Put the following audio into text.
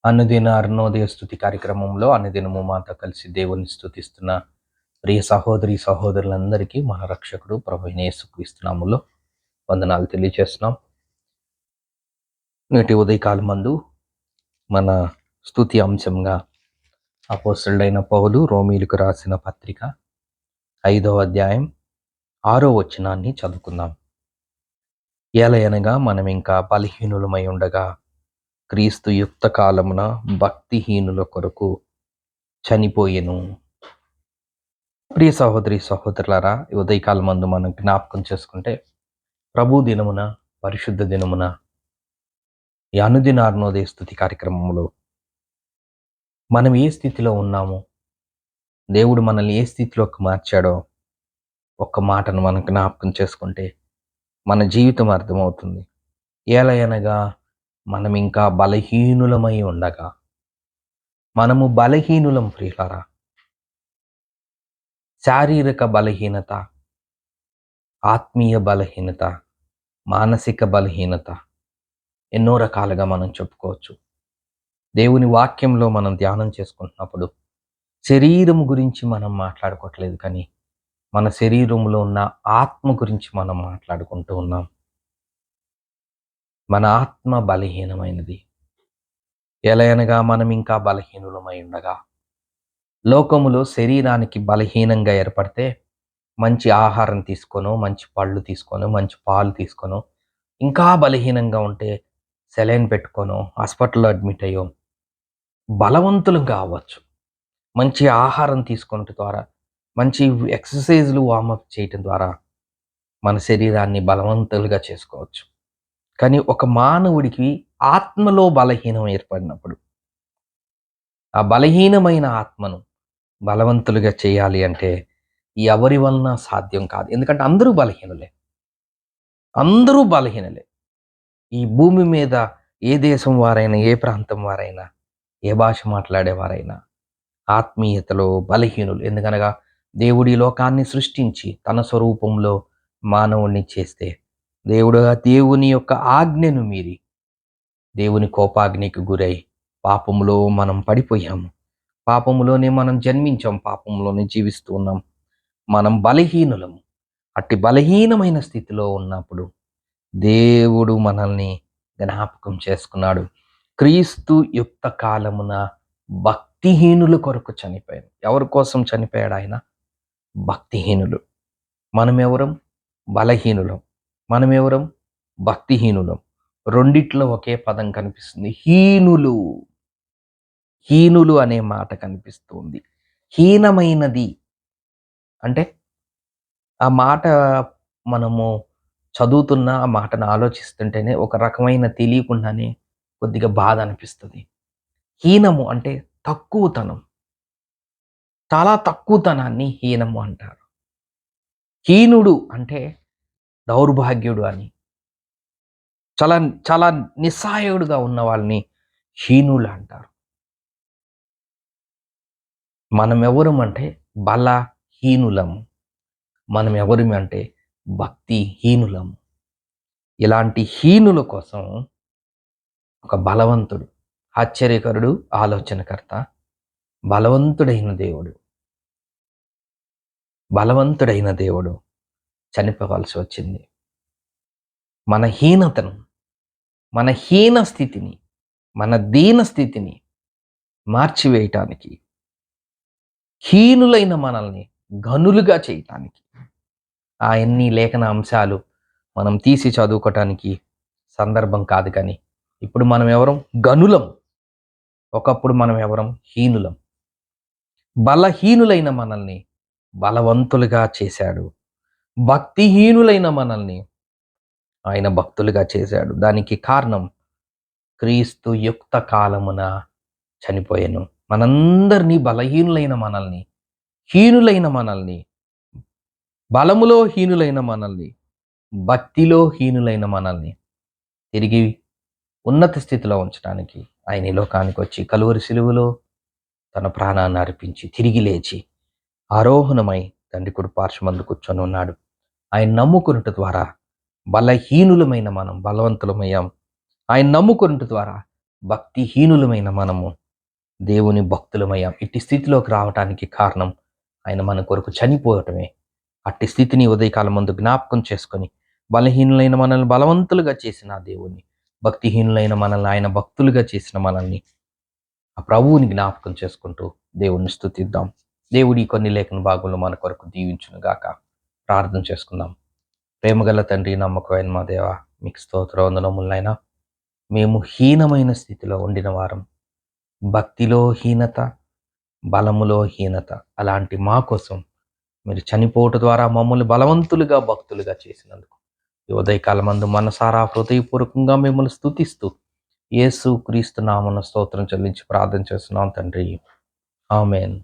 అనుదిన అరుణోదయ స్తుతి కార్యక్రమంలో అనుదినము మాతో కలిసి దేవుని స్తుతిస్తున్న ప్రియ సహోదరి సహోదరులందరికీ మన రక్షకుడు ప్రభు అయిన యేసుక్రీస్తు నామములో వందనాలు తెలియజేస్తున్నాం. నేటి ఉదయకాలం మందు మన స్తుతి అంశంగా అపోస్తలుడైన పౌలు రోమీయులకు రాసిన పత్రిక 5వ అధ్యాయం 6వ వచనాన్ని చదువుకుందాం. ఏలయనగా మనం ఇంకా బలహీనులమై ఉండగా క్రీస్తు యుక్త కాలమున భక్తిహీనుల కొరకు చనిపోయెను. ప్రియ సహోదరి సహోదరులారా, ఈ ఉదయకాలం మందు మనం జ్ఞాపకం చేసుకుంటే ప్రభు దినమున పరిశుద్ధ దినమున ఈ అనుదిన అరుణోదయ స్తుతి కార్యక్రమంలో మనం ఏ స్థితిలో ఉన్నామో, దేవుడు మనల్ని ఏ స్థితిలోకి మార్చాడో ఒక్క మాటను మనం జ్ఞాపకం చేసుకుంటే మన జీవితం అర్థమవుతుంది. ఏలయనగా మనం ఇంకా బలహీనులమై ఉండగా, మనము బలహీనులం ప్రియులారా. శారీరక బలహీనత, ఆత్మీయ బలహీనత, మానసిక బలహీనత ఎన్నో రకాలుగా మనం చెప్పుకోవచ్చు. దేవుని వాక్యంలో మనం ధ్యానం చేసుకుంటున్నప్పుడు శరీరం గురించి మనం మాట్లాడుకోవట్లేదు, కానీ మన శరీరంలో ఉన్న ఆత్మ గురించి మనం మాట్లాడుకుంటూ ఉన్నాం. మన ఆత్మ బలహీనమైనది. ఎలయనగా మనం ఇంకా బలహీనులమై ఉండగా, లోకములో శరీరానికి బలహీనంగా ఏర్పడితే మంచి ఆహారం తీసుకోనో, మంచి పళ్ళు తీసుకోనో, మంచి పాలు తీసుకోనో, ఇంకా బలహీనంగా ఉంటే సెలైన్ పెట్టుకోనో, హాస్పిటల్లో అడ్మిట్ అయ్యో బలవంతులుగా అవ్వచ్చు. మంచి ఆహారం తీసుకోవడం ద్వారా, మంచి ఎక్సర్సైజ్లు వార్మప్ చేయటం ద్వారా మన శరీరాన్ని బలవంతులుగా చేసుకోవచ్చు. కానీ ఒక మానవుడికి ఆత్మలో బలహీనం ఏర్పడినప్పుడు ఆ బలహీనమైన ఆత్మను బలవంతులుగా చేయాలి అంటే ఎవరి వలన సాధ్యం కాదు. ఎందుకంటే అందరూ బలహీనులే. అందరూ బలహీనులే. ఈ భూమి మీద ఏ దేశం వారైనా, ఏ ప్రాంతం వారైనా, ఏ భాష మాట్లాడేవారైనా ఆత్మీయతలో బలహీనులు. ఎందుకనగా దేవుడి లోకాన్ని సృష్టించి తన స్వరూపంలో మానవుణ్ణి చేస్తే దేవుని యొక్క ఆజ్ఞను మీరి దేవుని కోపాగ్నికి గురై పాపములో మనం పడిపోయాము. పాపములోనే మనం జన్మించాం, పాపంలోనే జీవిస్తూ ఉన్నాం. మనం బలహీనులము. అట్టి బలహీనమైన స్థితిలో ఉన్నప్పుడు దేవుడు మనల్ని జ్ఞాపకం చేసుకున్నాడు. క్రీస్తు యుక్త కాలమున భక్తిహీనుల కొరకు చనిపోయాడు. ఎవరి కోసం చనిపోయాడు ఆయన? భక్తిహీనులు. మనమెవరం? బలహీనులం. మనమెవరం? భక్తిహీనులం. రెండిట్లో ఒకే పదం కనిపిస్తుంది, హీనులు. హీనులు అనే మాట కనిపిస్తుంది. హీనమైనది అంటే ఆ మాట మనము చదువుతున్న ఆ మాటను ఆలోచిస్తుంటేనే ఒక రకమైన తెలియకుండానే కొద్దిగా బాధ అనిపిస్తుంది. హీనము అంటే తక్కువతనం. చాలా తక్కువతనాన్ని హీనము అంటారు. హీనుడు అంటే దౌర్భాగ్యుడు అని. చాలా చాలా నిస్సహాయుడుగా ఉన్న వాళ్ళని హీనులు అంటారు. మనం ఎవరం అంటే బలహీనులము. మనం ఎవరం అంటే భక్తిహీనులము. ఇలాంటి హీనుల కోసం ఒక బలవంతుడు, ఆశ్చర్యకరుడు, ఆలోచనకర్త, బలవంతుడైన దేవుడు చనిపోవాల్సి వచ్చింది. మన హీనతను, మన హీన స్థితిని, మన దీన స్థితిని మార్చివేయటానికి, హీనులైన మనల్ని ఘనులుగా చేయటానికి. ఆయన్ని లేఖన అంశాలు మనం తీసి చదువుకోవటానికి సందర్భం కాదు, కానీ ఇప్పుడు మనం ఎవరం? గనులం. ఒకప్పుడు మనం ఎవరం? హీనులం. బలహీనులైన మనల్ని బలవంతులుగా చేశాడు. భక్తిహీనులైన మనల్ని ఆయన భక్తులుగా చేశాడు. దానికి కారణం క్రీస్తు యుక్త కాలమున చనిపోయెను. మనందరినీ, బలహీనులైన మనల్ని, హీనులైన మనల్ని, బలములో హీనులైన మనల్ని, భక్తిలో హీనులైన మనల్ని తిరిగి ఉన్నత స్థితిలో ఉంచడానికి ఆయన ఈ లోకానికి వచ్చి కలువరి సిలువలో తన ప్రాణాన్ని అర్పించి తిరిగి లేచి ఆరోహణమై తండ్రి కుడి పార్శ్వమందు కూర్చొని ఉన్నాడు. ఆయన నమ్ముకున్నట ద్వారా బలహీనులమైన మనం బలవంతులమయ్యాం. ఆయన నమ్ముకున్నట ద్వారా భక్తిహీనులమైన మనము దేవుని భక్తులమయ్యాం. ఇట్టి స్థితిలోకి రావటానికి కారణం ఆయన మన కొరకు చనిపోవటమే. అట్టి స్థితిని ఉదయకాలం ముందు జ్ఞాపకం చేసుకొని, బలహీనులైన మనల్ని బలవంతులుగా చేసిన ఆ దేవుణ్ణి, భక్తిహీనులైన మనల్ని ఆయన భక్తులుగా చేసిన మనల్ని, ఆ ప్రభువుని జ్ఞాపకం చేసుకుంటూ దేవుణ్ణి స్తుతిద్దాం. దేవుడి కొన్ని లేఖన భాగంలో మన కొరకు దీవించును గాక. ప్రార్థన చేసుకుందాం. ప్రేమగల తండ్రి, నమ్మకమైన మా దేవ, మీకు స్తోత్ర వందనములైనా. మేము హీనమైన స్థితిలో ఉండిన వారం, భక్తిలో హీనత, బలములో హీనత, అలాంటి మా కోసం మీరు చనిపోవటం ద్వారా మమ్మల్ని బలవంతులుగా భక్తులుగా చేసినందుకు ఈ ఉదయకాలమందు మనసారా హృదయపూర్వకంగా మిమ్మల్ని స్తుతిస్తూ యేసు క్రీస్తు నామమున స్తోత్రం చెల్లించి ప్రార్థన చేస్తున్నాం తండ్రి. ఆమేన్.